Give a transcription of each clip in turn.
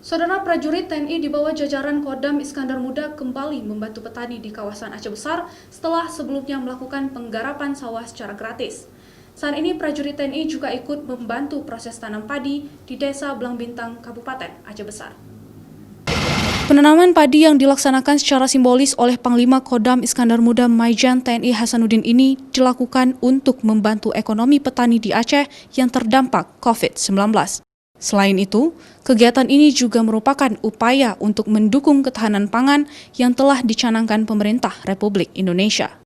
Saudara prajurit TNI di bawah jajaran Kodam Iskandar Muda kembali membantu petani di kawasan Aceh Besar setelah sebelumnya melakukan penggarapan sawah secara gratis. Saat ini prajurit TNI juga ikut membantu proses tanam padi di Desa Belang Bintang, Kabupaten Aceh Besar. Penanaman padi yang dilaksanakan secara simbolis oleh Panglima Kodam Iskandar Muda Maijen TNI Hasanuddin ini dilakukan untuk membantu ekonomi petani di Aceh yang terdampak COVID-19. Selain itu, kegiatan ini juga merupakan upaya untuk mendukung ketahanan pangan yang telah dicanangkan pemerintah Republik Indonesia.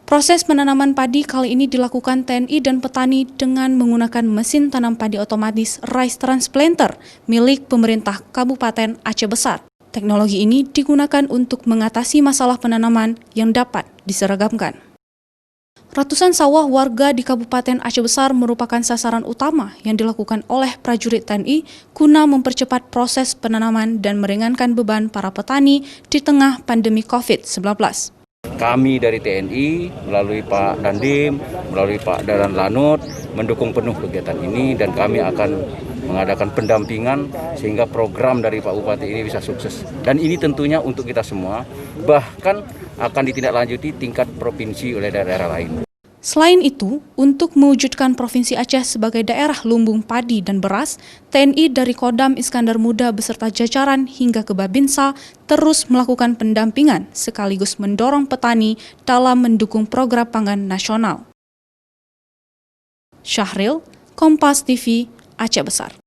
Proses penanaman padi kali ini dilakukan TNI dan petani dengan menggunakan mesin tanam padi otomatis rice transplanter milik pemerintah Kabupaten Aceh Besar. Teknologi ini digunakan untuk mengatasi masalah penanaman yang dapat diseragamkan. Ratusan sawah warga di Kabupaten Aceh Besar merupakan sasaran utama yang dilakukan oleh prajurit TNI guna mempercepat proses penanaman dan meringankan beban para petani di tengah pandemi COVID-19. Kami dari TNI melalui Pak Dandim, melalui Pak Dadan Lanut mendukung penuh kegiatan ini dan kami akan mengadakan pendampingan sehingga program dari Pak Bupati ini bisa sukses. Dan ini tentunya untuk kita semua, bahkan akan ditindaklanjuti tingkat provinsi oleh daerah lain. Selain itu, untuk mewujudkan Provinsi Aceh sebagai daerah lumbung padi dan beras, TNI dari Kodam Iskandar Muda beserta jajaran hingga ke Babinsa terus melakukan pendampingan sekaligus mendorong petani dalam mendukung program pangan nasional. Syahril, Kompas TV, Aceh Besar.